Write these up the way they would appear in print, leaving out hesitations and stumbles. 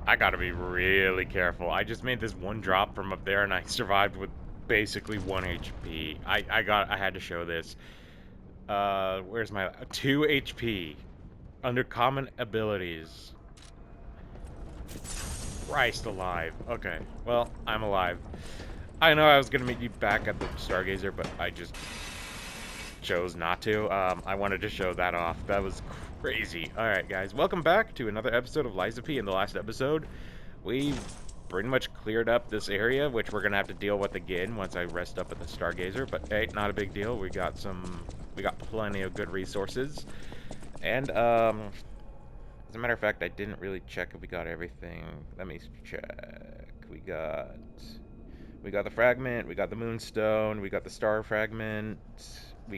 I gotta be really careful. I just made this one drop from up there and I survived with basically 1 HP. I had to show this. Where's my 2 HP under common abilities. Christ alive. Okay, well, I'm alive. I know I was gonna meet you back at the Stargazer, but I just chose not to. I wanted to show that off. That was crazy. Alright, guys, welcome back to another episode of Liza P. In the last episode, we pretty much cleared up this area, which we're gonna have to deal with again once I rest up at the Stargazer, but hey, not a big deal. We got plenty of good resources. And, as a matter of fact, I didn't really check if we got everything. Let me check. We got the fragment, we got the moonstone, we got the star fragment, we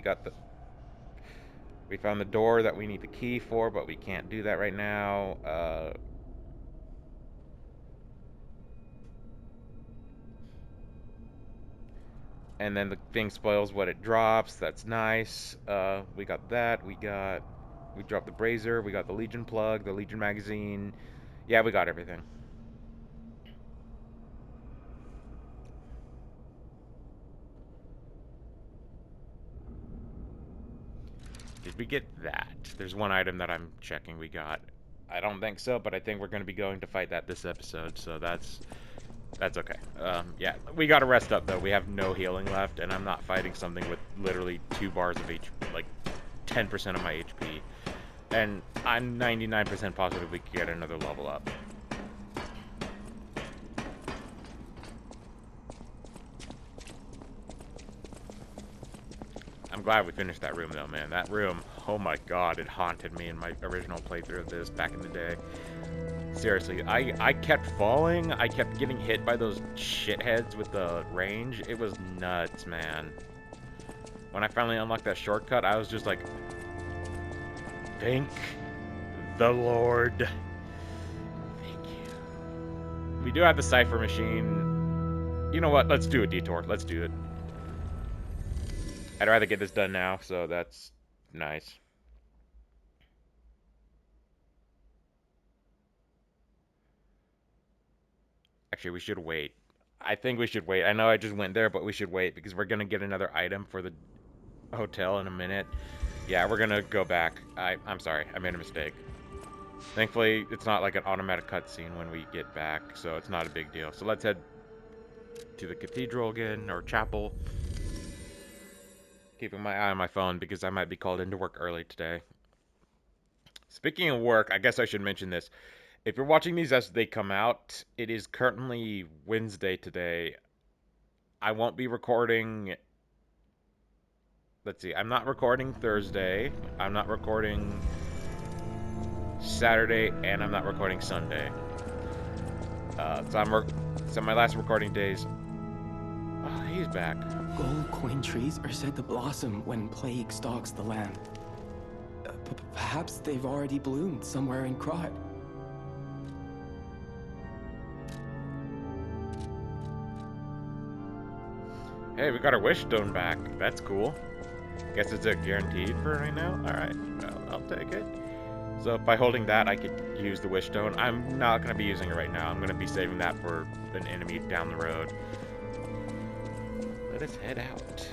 found the door that we need the key for, but we can't do that right now. And then the thing spoils what it drops. That's nice. We got that. We dropped the brazier. We got the Legion plug, the Legion magazine. Yeah, we got everything. Did we get that? There's one item that I'm checking we got. I don't think so, but I think we're going to be going to fight that this episode, so that's okay. Yeah, we got to rest up, though. We have no healing left, and I'm not fighting something with literally 2 bars of HP, like 10% of my HP. And I'm 99% positive we could get another level up. I'm glad we finished that room, though, man. That room, oh my god, it haunted me in my original playthrough of this back in the day. Seriously, I kept falling. I kept getting hit by those shitheads with the range. It was nuts, man. When I finally unlocked that shortcut, I was just like, thank the Lord. Thank you. We do have the cipher machine. You know what? Let's do a detour. Let's do it. I'd rather get this done now, so that's nice. Actually, we should wait. I think we should wait. I know I just went there, but we should wait because we're going to get another item for the hotel in a minute. Yeah, we're going to go back. I'm sorry. I made a mistake. Thankfully, it's not like an automatic cutscene when we get back, so it's not a big deal. So let's head to the cathedral again, or chapel. Keeping my eye on my phone because I might be called into work early today. Speaking of work, I guess I should mention this. If you're watching these as they come out, it is currently Wednesday today. I won't be recording. Let's see. I'm not recording Thursday. I'm not recording Saturday, and I'm not recording Sunday. So my last recording days. Oh, he's back. Gold coin trees are said to blossom when plague stalks the land. Perhaps they've already bloomed somewhere in Krot. Hey, we got our wish stone back. That's cool. Guess it's a guaranteed for right now. All right, well, I'll take it. So by holding that, I could use the wish stone. I'm not going to be using it right now. I'm going to be saving that for an enemy down the road. Let us head out.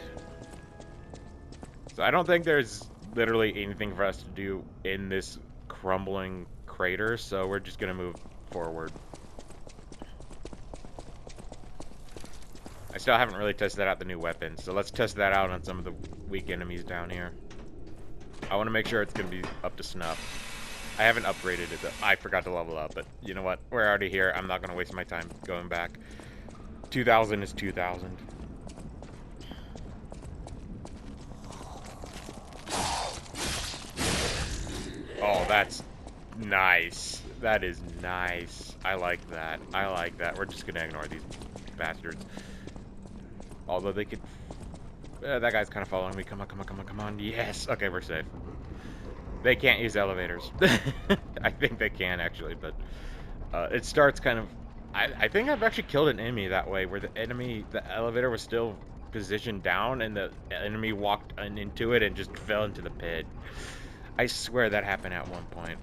So I don't think there's literally anything for us to do in this crumbling crater, so we're just going to move forward. I still haven't really tested out the new weapons, so let's test that out on some of the weak enemies down here. I want to make sure it's going to be up to snuff. I haven't upgraded it, though. I forgot to level up, but you know what? We're already here. I'm not going to waste my time going back. 2,000 is 2,000. Oh, that's nice. That is nice. I like that. I like that. We're just going to ignore these bastards. Although they could... that guy's kind of following me. Come on, come on, come on, come on. Yes. Okay, we're safe. They can't use elevators. I think they can, actually, but... it starts kind of... I think I've actually killed an enemy that way, where the elevator was still positioned down, and the enemy walked into it and just fell into the pit. I swear that happened at one point.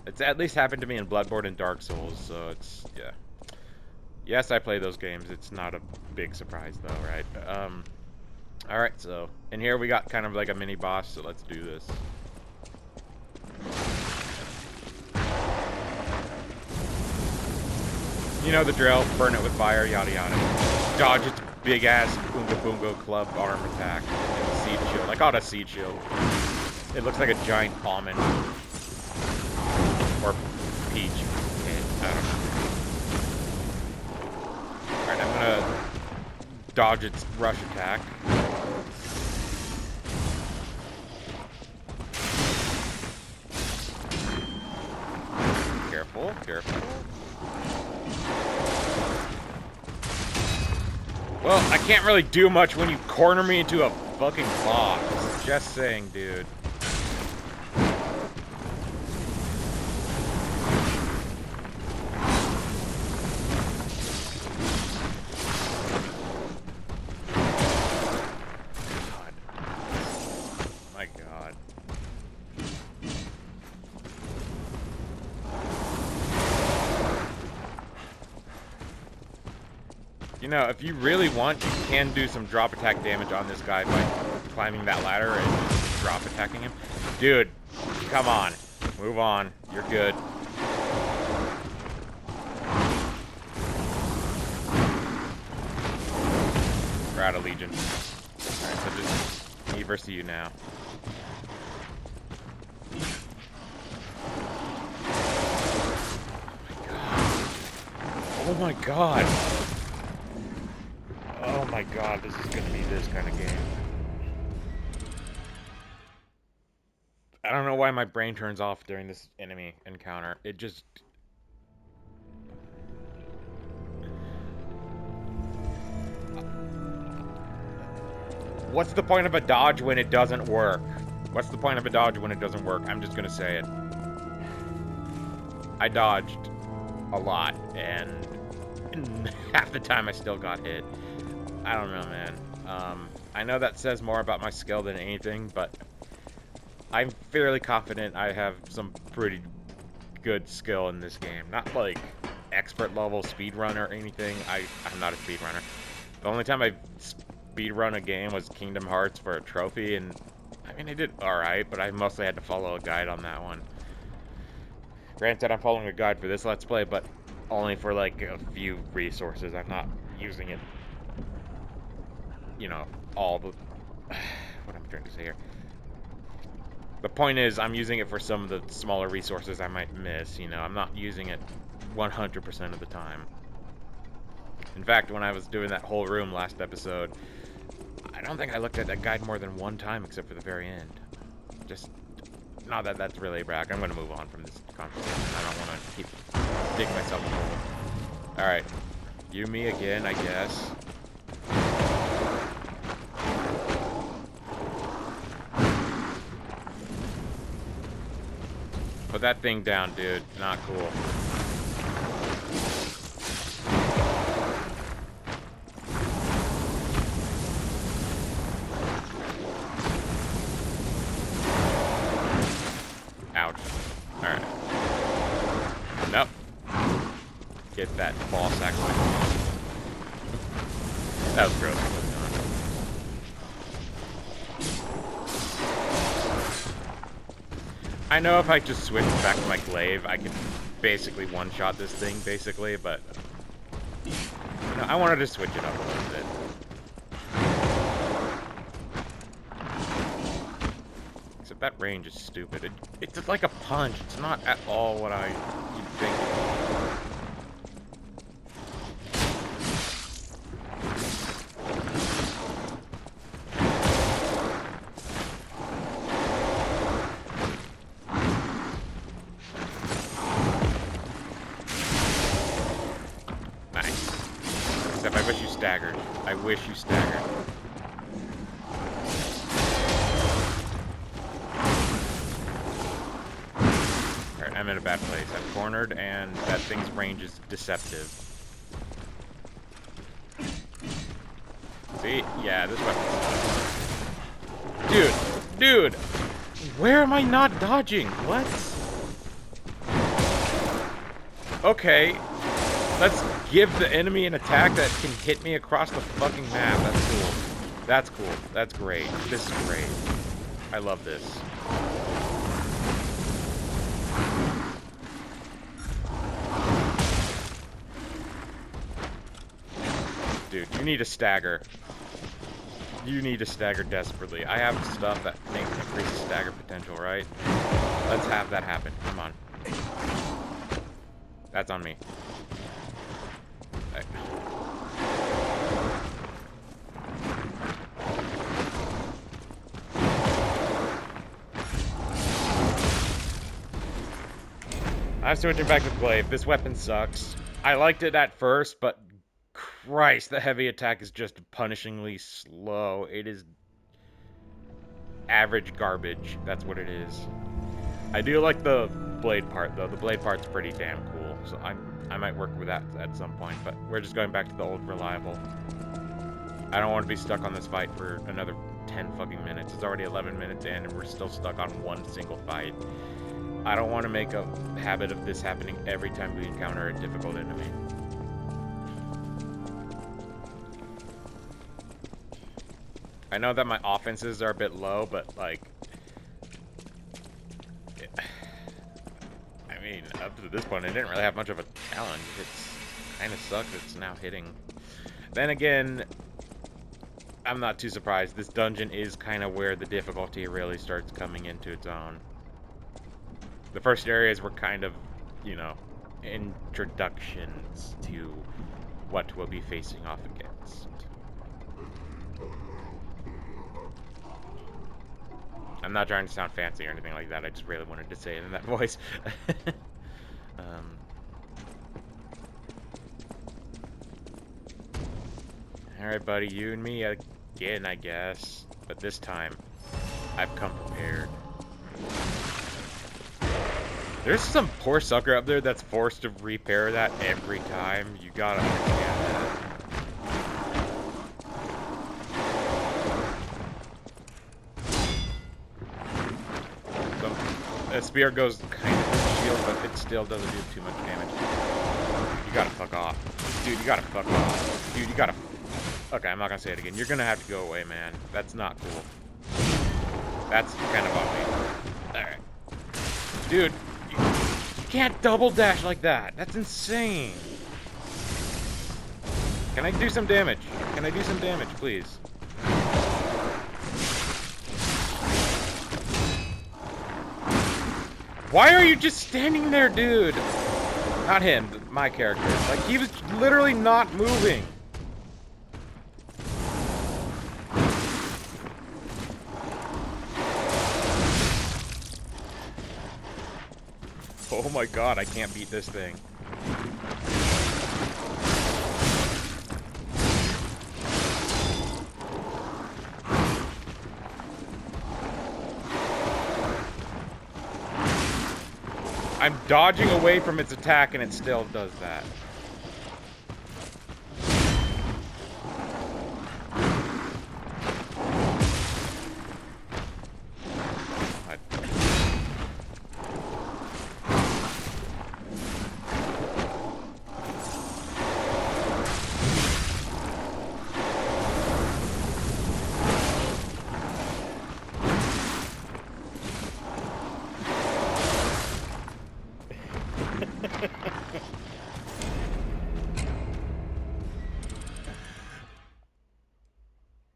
It's at least happened to me in Bloodborne and Dark Souls, so it's, yeah. Yes, I play those games. It's not a big surprise, though, right? Alright, so, in here we got kind of like a mini-boss, so let's do this. You know the drill, burn it with fire, yada yada. Dodge its big-ass Boonga Boonga Club arm attack. And the seed shield. I call it a seed shield. It looks like a giant almond. Or peach. I don't know. Alright, I'm gonna dodge its rush attack. Careful, careful. Well, I can't really do much when you corner me into a fucking box. Just saying, dude. God. My God. You know, if you really want, you can do some drop attack damage on this guy by climbing that ladder and just drop attacking him. Dude, come on. Move on. You're good. We're out of Legion. Alright, so just me versus you now. Oh my god. Oh my god, this is gonna be this kind of game. I don't know why my brain turns off during this enemy encounter. It just... What's the point of a dodge when it doesn't work? What's the point of a dodge when it doesn't work? I'm just gonna say it. I dodged a lot, and half the time I still got hit. I don't know, man. I know that says more about my skill than anything, but I'm fairly confident I have some pretty good skill in this game. Not like expert level speedrun or anything. I'm not a speedrunner. The only time I speedrun a game was Kingdom Hearts for a trophy, and I mean, I did alright, but I mostly had to follow a guide on that one. Granted, I'm following a guide for this Let's Play, but only for like a few resources. I'm not using it, you know, all the... what I'm trying to say here. The point is, I'm using it for some of the smaller resources I might miss, you know. I'm not using it 100% of the time. In fact, when I was doing that whole room last episode, I don't think I looked at that guide more than one time except for the very end. Just, not that that's really a brag. I'm going to move on from this conversation. I don't want to keep digging myself a hole. Alright. You, me again, I guess. Put that thing down, dude. Not cool. Ouch. Alright. Nope. Get that ball sack away. That was gross. I know if I just switch back to my glaive, I can basically one-shot this thing, basically, but... You know, I wanted to switch it up a little bit. Except that range is stupid. It's like a punch. It's not at all what you'd think it would be. I wish you staggered. I wish you staggered. Alright, I'm in a bad place. I'm cornered, and that thing's range is deceptive. See? Yeah, this weapon. Dude! Dude! Where am I not dodging? What? Okay, let's give the enemy an attack that can hit me across the fucking map. That's cool. That's cool. That's great. This is great. I love this. Dude, you need to stagger. You need to stagger desperately. I have stuff that increases stagger potential, right? Let's have that happen. Come on. That's on me. I'm switching back to Glaive. This weapon sucks. I liked it at first, but Christ, the heavy attack is just punishingly slow. It is average garbage. That's what it is. I do like the blade part, though. The blade part's pretty damn cool, so I might work with that at some point, but we're just going back to the old reliable. I don't want to be stuck on this fight for another 10 fucking minutes. It's already 11 minutes in, and we're still stuck on one single fight. I don't want to make a habit of this happening every time we encounter a difficult enemy. I know that my offenses are a bit low, but, like... I mean, up to this point, I didn't really have much of a challenge. It's kind of sucks it's now hitting. Then again, I'm not too surprised. This dungeon is kind of where the difficulty really starts coming into its own. The first areas were kind of, you know, introductions to what we'll be facing off against. I'm not trying to sound fancy or anything like that. I just really wanted to say it in that voice. Alright, buddy. You and me again, I guess. But this time, I've come prepared. There's some poor sucker up there that's forced to repair that every time. You gotta understand that. So, the spear goes kind of to shield, but it still doesn't do too much damage. You gotta fuck off. Dude, you gotta fuck off. Dude, you gotta... Okay, I'm not gonna say it again. You're gonna have to go away, man. That's not cool. That's kind of on me. Alright. Dude. You can't double dash like that. That's insane. Can I do some damage? Can I do some damage, please? Why are you just standing there, dude? Not him, my character. Like, he was literally not moving. Oh my god, I can't beat this thing. I'm dodging away from its attack and it still does that.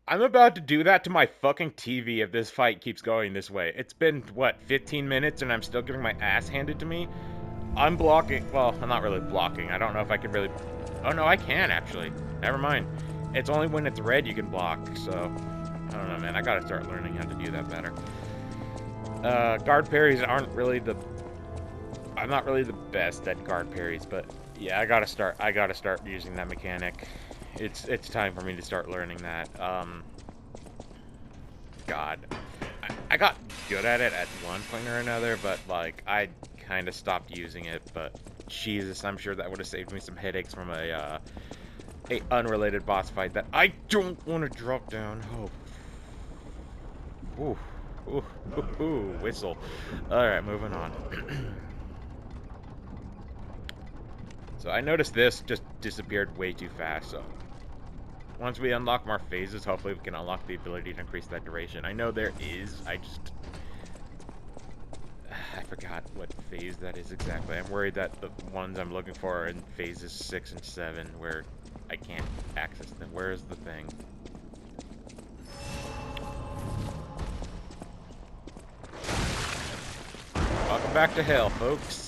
I'm about to do that to my fucking TV if this fight keeps going this way. It's been, what, 15 minutes and I'm still getting my ass handed to me? I'm blocking. Well, I'm not really blocking. I don't know if I can really... Oh, no, I can, actually. Never mind. It's only when it's red you can block, so... I don't know, man. I gotta start learning how to do that better. Guard parries aren't really the... I'm not really the best at guard parries, but... Yeah, I gotta start using that mechanic. It's time for me to start learning that. God. I got good at it at one point or another, but, like, I kind of stopped using it, but Jesus, I'm sure that would have saved me some headaches from a unrelated boss fight that I don't want to drop down. Oh. Ooh. Ooh. Ooh. Ooh. Whistle. Alright, moving on. So I noticed this just disappeared way too fast, so once we unlock more phases, hopefully we can unlock the ability to increase that duration. I know there is, I forgot what phase that is exactly. I'm worried that the ones I'm looking for are in phases 6 and 7, where I can't access them. Where is the thing? Welcome back to hell, folks.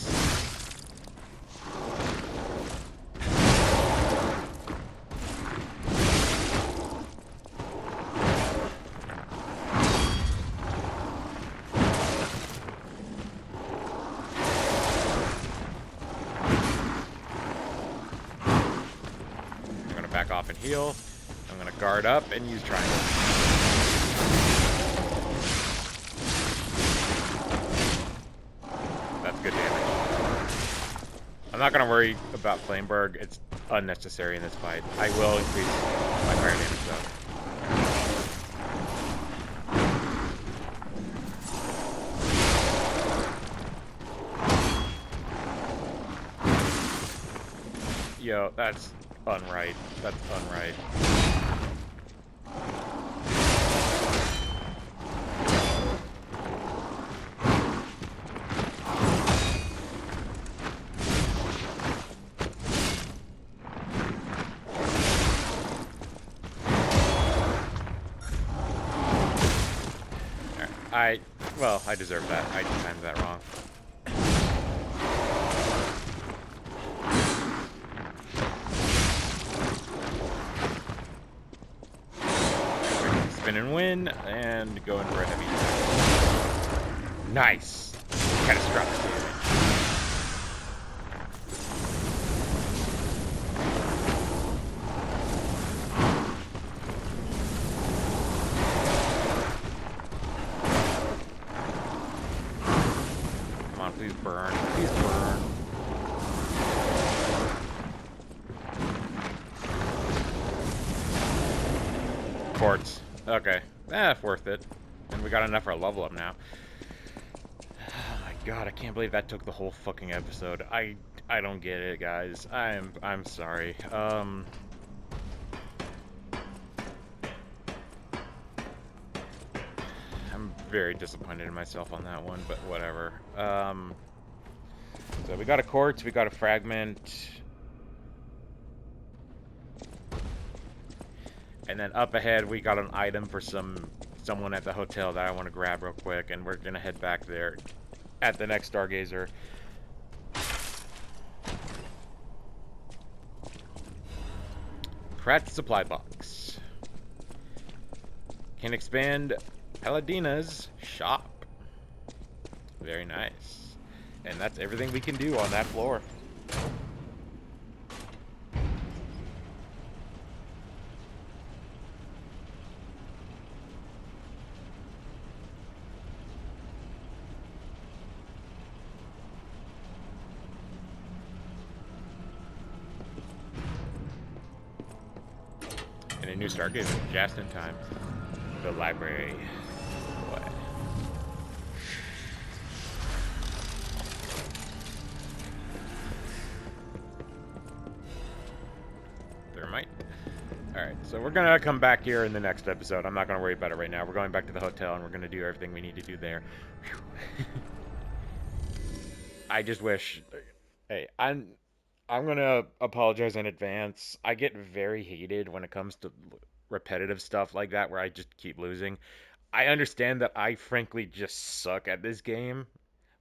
I'm gonna back off and heal. I'm gonna guard up and use triangle. That's good damage. I'm not gonna worry about Flameberg. It's unnecessary in this fight. I will increase my fire damage though. Yo, that's unright. That's unright. Well, I deserve that. I timed that wrong. Spin and win, and go in for a heavy attack. Nice! Catastrophic damage. Come on, please burn. Please burn. Quartz. Okay. Worth it. And we got enough for a level up now. Oh my god, I can't believe that took the whole fucking episode. I don't get it, guys. I'm sorry. I'm very disappointed in myself on that one, but whatever. So we got a quartz, we got a fragment. And then up ahead, we got an item for someone at the hotel that I want to grab real quick, and we're gonna head back there at the next Stargazer. Kratz supply box. Can expand Paladina's shop. Very nice. And that's everything we can do on that floor. And a new Stargazer just in time. The library. What? Thermite. Alright, so we're gonna come back here in the next episode. I'm not gonna worry about it right now. We're going back to the hotel and we're gonna do everything we need to do there. I just wish... Hey, I'm gonna apologize in advance. I get very heated when it comes to repetitive stuff like that where I just keep losing. I understand that I frankly just suck at this game,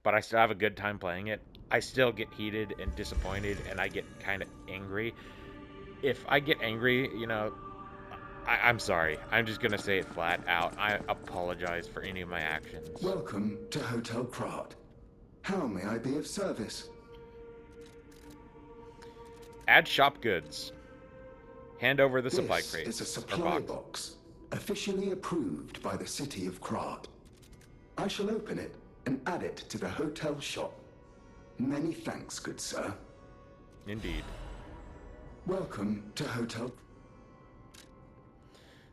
but I still have a good time playing it. I still get heated and disappointed, and I get kind of angry. If I get angry, you know, I'm sorry. I'm just gonna say it flat out. I apologize for any of my actions. Welcome to Hotel Krat. How may I be of service? Add shop goods. Hand over the supply This crates. is a supply box, officially approved by the city of Krat. I shall open it and add it to the hotel shop. Many thanks, good sir. Indeed. Welcome to Hotel...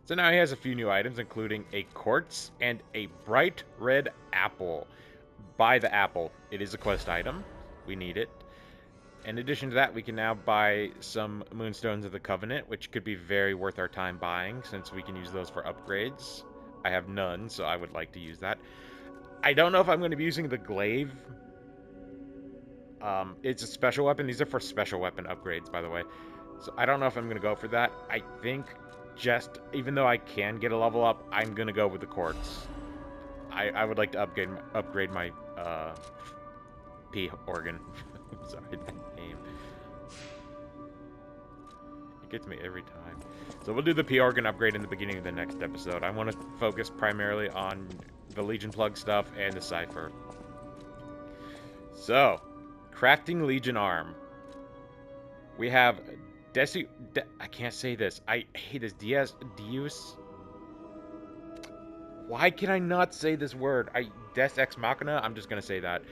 So now he has a few new items, including a quartz and a bright red apple. Buy the apple. It is a quest item. We need it. In addition to that, we can now buy some Moonstones of the Covenant, which could be very worth our time buying, since we can use those for upgrades. I have none, so I would like to use that. I don't know if I'm going to be using the Glaive. It's a special weapon. These are for special weapon upgrades, by the way. So I don't know if I'm going to go for that. I think even though I can get a level up, I'm going to go with the Quartz. I would like to upgrade my P organ. I'm sorry, that name. It gets me every time. So we'll do the P organ upgrade in the beginning of the next episode. I want to focus primarily on the Legion plug stuff and the Cypher. So, crafting Legion arm. We have I can't say this. I hate this. Deus. Why can I not say this word? Des Ex Machina? I'm just gonna say that.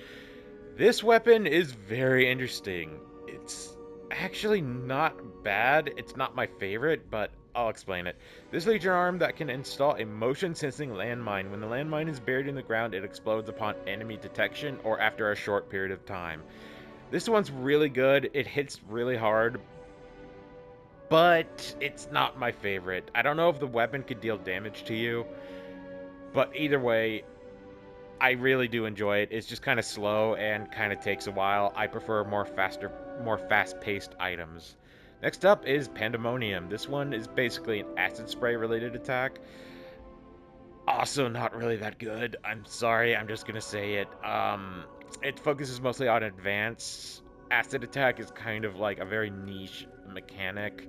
This weapon is very interesting. It's actually not bad. It's not my favorite, but I'll explain it. This Legion arm that can install a motion-sensing landmine. When the landmine is buried in the ground, it explodes upon enemy detection or after a short period of time. This one's really good. It hits really hard, but it's not my favorite. I don't know if the weapon could deal damage to you, but either way, I really do enjoy it. It's just kind of slow and kind of takes a while. I prefer more fast-paced items. Next up is Pandemonium. This one is basically an acid spray related attack. Also not really that good. I'm sorry, I'm just gonna say it. It focuses mostly on advance. Acid attack is kind of like a very niche mechanic.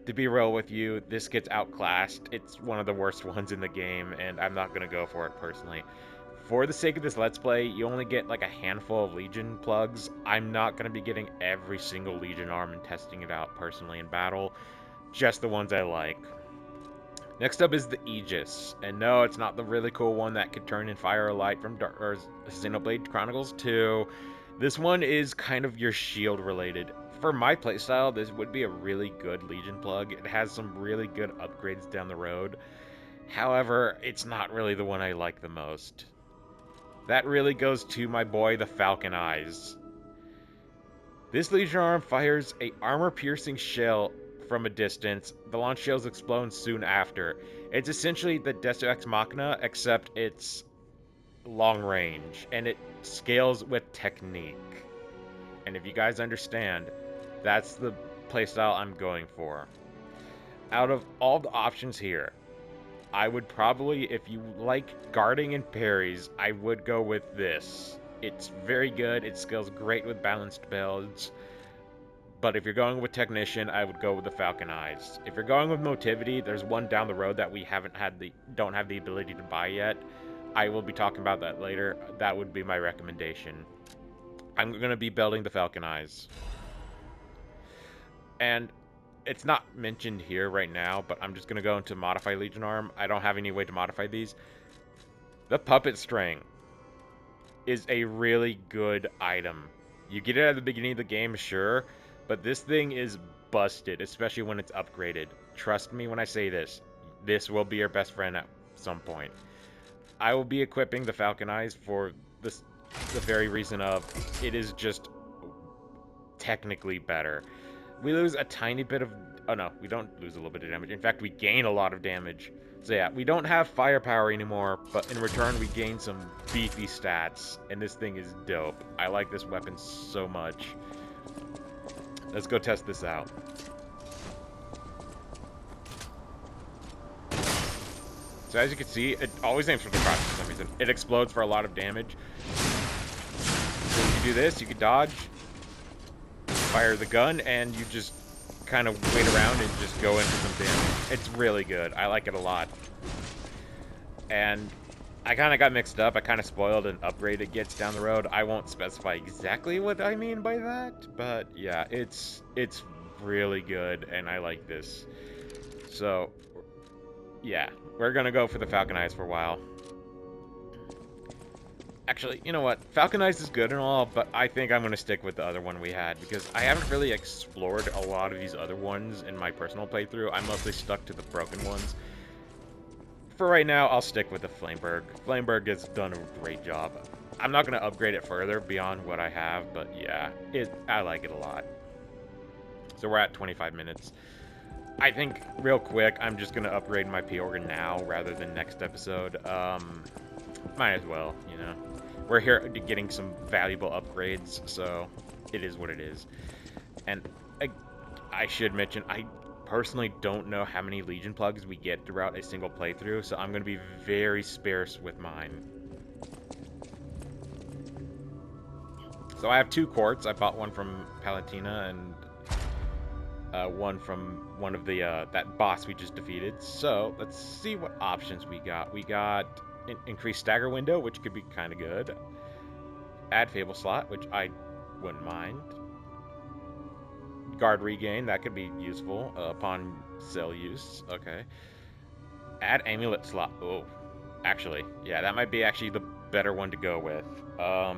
To be real with you, this gets outclassed. It's one of the worst ones in the game, and I'm not gonna go for it personally. For the sake of this Let's Play, you only get like a handful of Legion plugs. I'm not going to be getting every single Legion arm and testing it out personally in battle. Just the ones I like. Next up is the Aegis. And no, it's not the really cool one that could turn in fire or light from Xenoblade Chronicles 2. This one is kind of your shield related. For my playstyle, this would be a really good Legion plug. It has some really good upgrades down the road. However, it's not really the one I like the most. That really goes to my boy, the Falcon Eyes. This Legion arm fires a armor-piercing shell from a distance. The launch shells explode soon after. It's essentially the Deus Ex Machina, except it's long range, and it scales with technique. And if you guys understand, that's the playstyle I'm going for. Out of all the options here, I would probably, if you like guarding and parries, I would go with this. It's very good. It scales great with balanced builds. But if you're going with Technician, I would go with the Falcon Eyes. If you're going with Motivity, there's one down the road that we don't have the ability to buy yet. I will be talking about that later. That would be my recommendation. I'm going to be building the Falcon Eyes. And it's not mentioned here right now, but I'm just going to go into Modify Legion Arm. I don't have any way to modify these. The Puppet String is a really good item. You get it at the beginning of the game, sure, but this thing is busted, especially when it's upgraded. Trust me when I say this. This will be your best friend at some point. I will be equipping the Falcon Eyes for the very reason of it is just technically better. We lose a tiny bit of... Oh, no. We don't lose a little bit of damage. In fact, we gain a lot of damage. So, yeah. We don't have firepower anymore, but in return, we gain some beefy stats. And this thing is dope. I like this weapon so much. Let's go test this out. So, as you can see, it always aims for the crotch for some reason. It explodes for a lot of damage. So, if you do this, you can dodge. Fire the gun, and you just kind of wait around and just go in for some damage. It's really good. I like it a lot. And I kind of got mixed up. I kind of spoiled an upgrade it gets down the road. I won't specify exactly what I mean by that, but yeah, it's really good, and I like this. So, yeah, we're going to go for the Falcon Eyes for a while. Actually, you know what? Falcon Eyes is good and all, but I think I'm going to stick with the other one we had, because I haven't really explored a lot of these other ones in my personal playthrough. I'm mostly stuck to the broken ones. for right now, I'll stick with the Flameberg. Flameberg has done a great job. I'm not going to upgrade it further beyond what I have, but yeah, I like it a lot. So we're at 25 minutes. I think, real quick, I'm just going to upgrade my P-Organ now rather than next episode. Might as well, you know. We're here getting some valuable upgrades, so it is what it is. And I should mention, I personally don't know how many Legion plugs we get throughout a single playthrough, so I'm going to be very sparse with mine. So I have 2 quartz. I bought one from Palatina and one from one of the that boss we just defeated. So let's see what options we got. We got increased stagger window, which could be kind of good. Add fable slot, which I wouldn't mind. Guard regain, that could be useful upon cell use. Okay. Add amulet slot. Oh, actually, yeah, that might be actually the better one to go with. I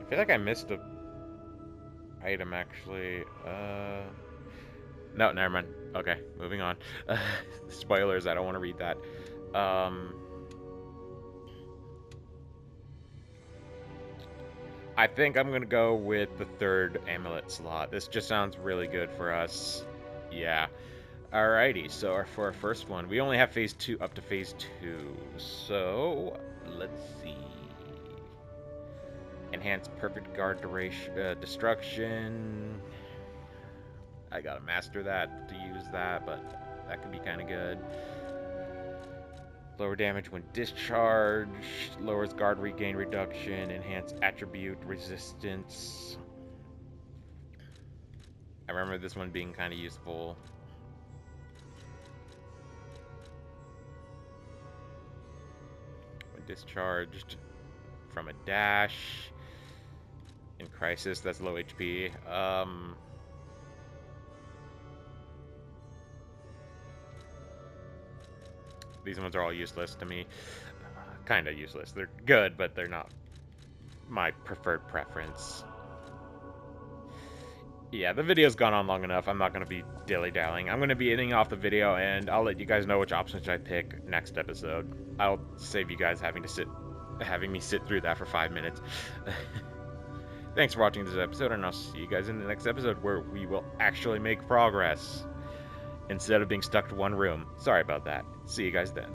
feel like I missed a item actually. No, never mind. Okay, moving on. Spoilers, I don't want to read that. I think I'm gonna go with the 3rd amulet slot. This just sounds really good for us. Yeah. Alrighty, so for our first one, we only have phase 2 up to phase 2. So let's see. Enhance perfect guard duration, destruction. I gotta master that to use that, but that could be kind of good. Lower damage when discharged. Lowers guard regain reduction. Enhance attribute resistance. I remember this one being kind of useful. When discharged from a dash. In Crisis, that's low HP. These ones are all useless to me. Kind of useless. They're good, but they're not my preferred preference. Yeah, the video's gone on long enough. I'm not going to be dilly-dallying. I'm going to be ending off the video, and I'll let you guys know which options I pick next episode. I'll save you guys having me sit through that for 5 minutes. Thanks for watching this episode, and I'll see you guys in the next episode where we will actually make progress instead of being stuck to one room. Sorry about that. See you guys then.